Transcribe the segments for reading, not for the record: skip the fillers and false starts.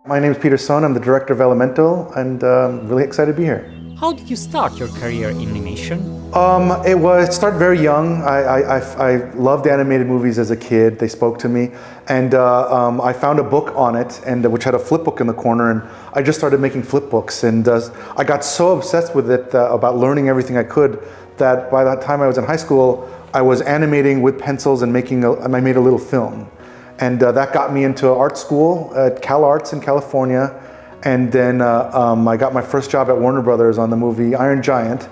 My name is Peter Sohn. I'm the director of Elemental, and really excited to be here. How did you start your career in animation? It started very young. I loved animated movies as a kid. They spoke to me, and I found a book on it, which had a flip book in the corner, and I just started making flip books. And I got so obsessed with it about learning everything I could that by the time I was in high school, I was animating with pencils and I made a little film. And that got me into art school at Cal Arts in California. And then I got my first job at Warner Brothers on the movie Iron Giant.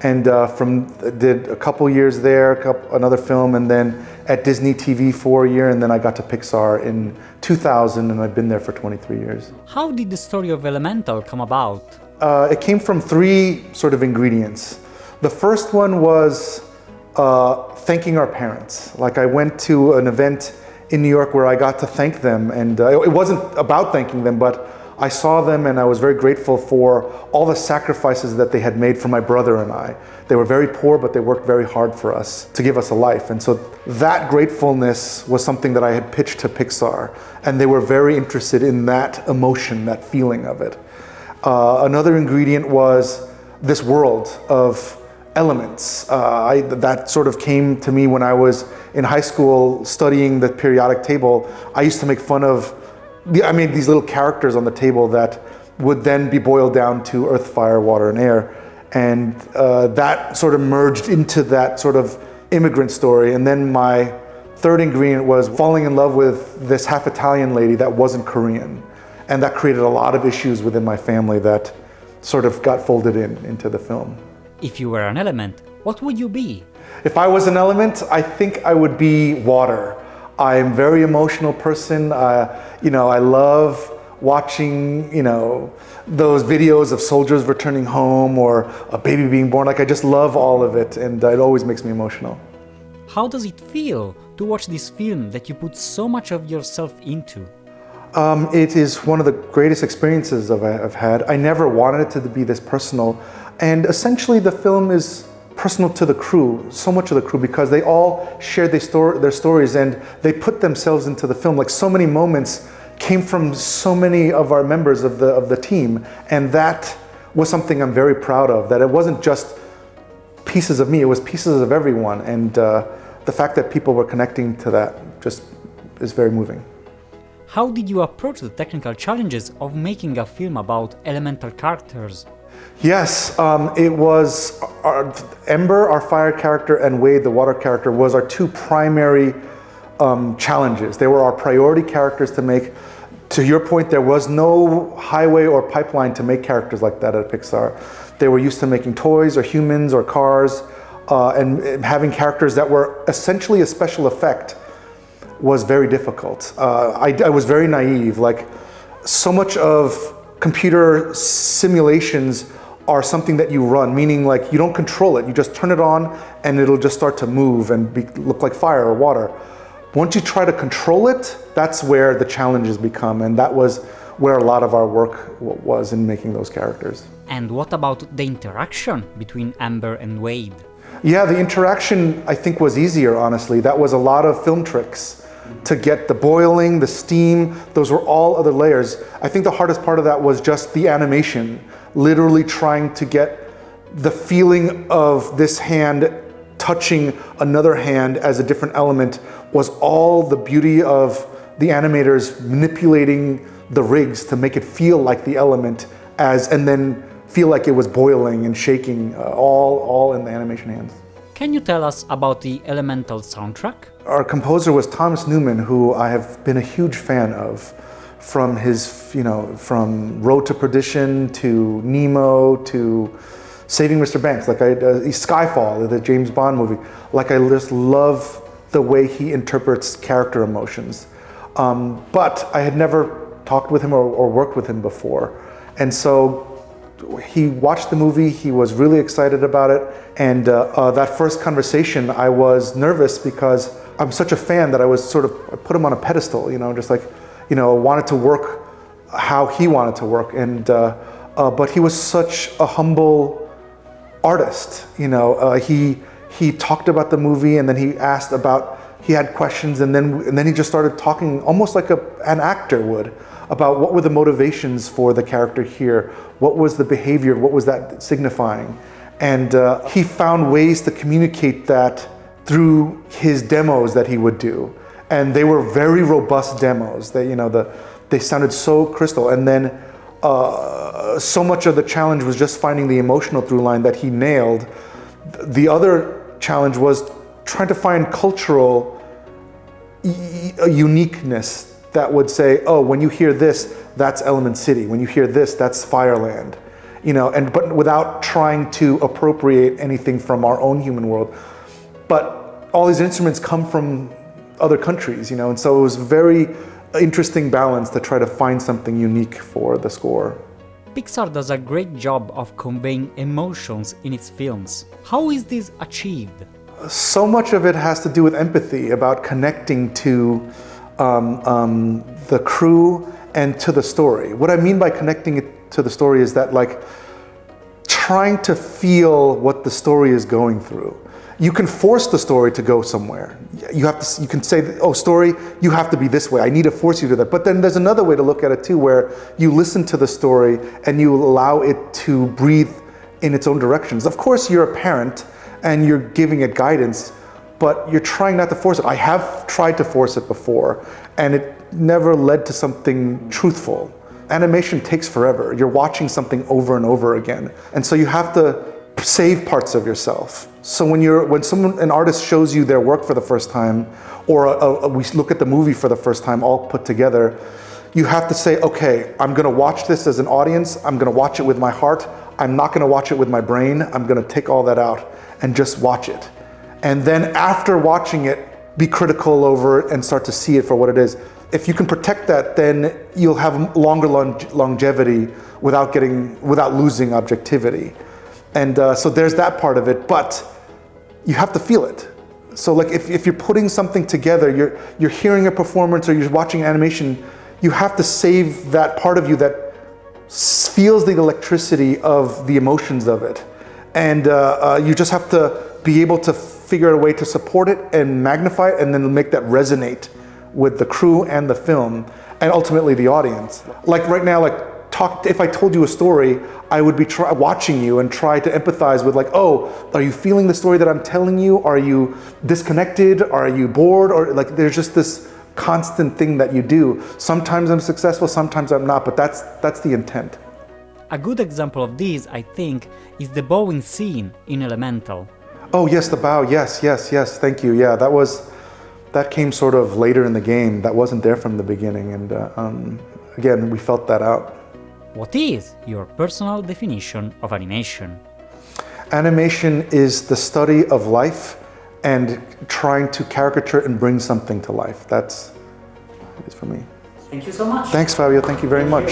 And did a couple years there, another film, and then at Disney TV for a year, and then I got to Pixar in 2000, and I've been there for 23 years. How did the story of Elemental come about? It came from three sort of ingredients. The first one was thanking our parents. Like, I went to an event in New York where I got to thank them, and it wasn't about thanking them, but I saw them and I was very grateful for all the sacrifices that they had made for my brother and I. They were very poor, but they worked very hard for us to give us a life. And so that gratefulness was something that I had pitched to Pixar, and they were very interested in that emotion, that feeling of it. Another ingredient was this world of elements. That sort of came to me when I was in high school studying the periodic table. I used to make fun of I made these little characters on the table that would then be boiled down to earth, fire, water, and air. And that sort of merged into that sort of immigrant story. And then my third ingredient was falling in love with this half Italian lady that wasn't Korean. And that created a lot of issues within my family that sort of got folded into the film. If you were an element, what would you be? If I was an element, I think I would be water. I'm a very emotional person. I love watching, those videos of soldiers returning home or a baby being born. Like, I just love all of it, and it always makes me emotional. How does it feel to watch this film that you put so much of yourself into? It is one of the greatest experiences I've had. I never wanted it to be this personal, and essentially the film is personal to the crew, so much of the crew, because they all share their stories and they put themselves into the film. Like, so many moments came from so many of our members of the team, and that was something I'm very proud of, that it wasn't just pieces of me, it was pieces of everyone, and the fact that people were connecting to that just is very moving. How did you approach the technical challenges of making a film about elemental characters? Yes, it was Ember, our fire character, and Wade, the water character, was our two primary challenges. They were our priority characters to make. To your point, there was no highway or pipeline to make characters like that at Pixar. They were used to making toys or humans or cars, and having characters that were essentially a special effect was very difficult. I was very naive. Like, so much of computer simulations are something that you run, meaning like you don't control it, you just turn it on and it'll just start to move and look like fire or water. Once you try to control it, that's where the challenges become, and that was where a lot of our work was in making those characters. And what about the interaction between Ember and Wade? Yeah, the interaction I think was easier, honestly. That was a lot of film tricks to get the boiling, the steam, those were all other layers. I think the hardest part of that was just the animation, literally trying to get the feeling of this hand touching another hand as a different element was all the beauty of the animators manipulating the rigs to make it feel like the element and then feel like it was boiling and shaking, all in the animation hands. Can you tell us about the Elemental soundtrack? Our composer was Thomas Newman, who I have been a huge fan of, from his, from Road to Perdition to Nemo to Saving Mr. Banks, Skyfall, the James Bond movie. Like, I just love the way he interprets character emotions. But I had never talked with him or worked with him before. And so he watched the movie, he was really excited about it, and that first conversation I was nervous because I'm such a fan that I put him on a pedestal, wanted to work how he wanted to work, and but he was such a humble artist, he talked about the movie and then he asked about he had questions, and then he just started talking almost like an actor would, about what were the motivations for the character here, what was the behavior, what was that signifying. And he found ways to communicate that through his demos that he would do. And they were very robust demos. They sounded so crystal. And then so much of the challenge was just finding the emotional through line that he nailed. The other challenge was trying to find cultural uniqueness that would say, oh, when you hear this, that's Element City. When you hear this, that's Fireland. But without trying to appropriate anything from our own human world. But all these instruments come from other countries, and so it was a very interesting balance to try to find something unique for the score. Pixar does a great job of conveying emotions in its films. How is this achieved? So much of it has to do with empathy, about connecting to the crew and to the story. What I mean by connecting it to the story is that, like, trying to feel what the story is going through. You can force the story to go somewhere. You can say, oh, story, you have to be this way. I need to force you to that. But then there's another way to look at it too, where you listen to the story and you allow it to breathe in its own directions. Of course, you're a parent and you're giving it guidance, but you're trying not to force it. I have tried to force it before, and it never led to something truthful. Animation takes forever. You're watching something over and over again. And so you have to save parts of yourself. So when an artist shows you their work for the first time, or we look at the movie for the first time all put together, you have to say, okay, I'm gonna watch this as an audience, I'm gonna watch it with my heart, I'm not gonna watch it with my brain, I'm gonna take all that out and just watch it. And then after watching it, be critical over it and start to see it for what it is. If you can protect that, then you'll have longer longevity without losing objectivity. And so there's that part of it, but you have to feel it. So like if you're putting something together, you're hearing a performance or you're watching animation, you have to save that part of you that feels the electricity of the emotions of it. And you just have to be able to figure out a way to support it and magnify it and then make that resonate with the crew and the film and ultimately the audience. Like right now, if I told you a story, I would be watching you and try to empathize with, like, oh, are you feeling the story that I'm telling you? Are you disconnected? Are you bored? Or like, there's just this constant thing that you do. Sometimes I'm successful, sometimes I'm not, but that's the intent. A good example of this, I think, is the Boeing scene in Elemental. Oh yes, the bow, yes, thank you. Yeah, that came sort of later in the game. That wasn't there from the beginning, and again, we felt that out. What is your personal definition of animation? Animation is the study of life and trying to caricature and bring something to life. That's it for me. Thank you so much. Thanks, Fabio. Thank you very much.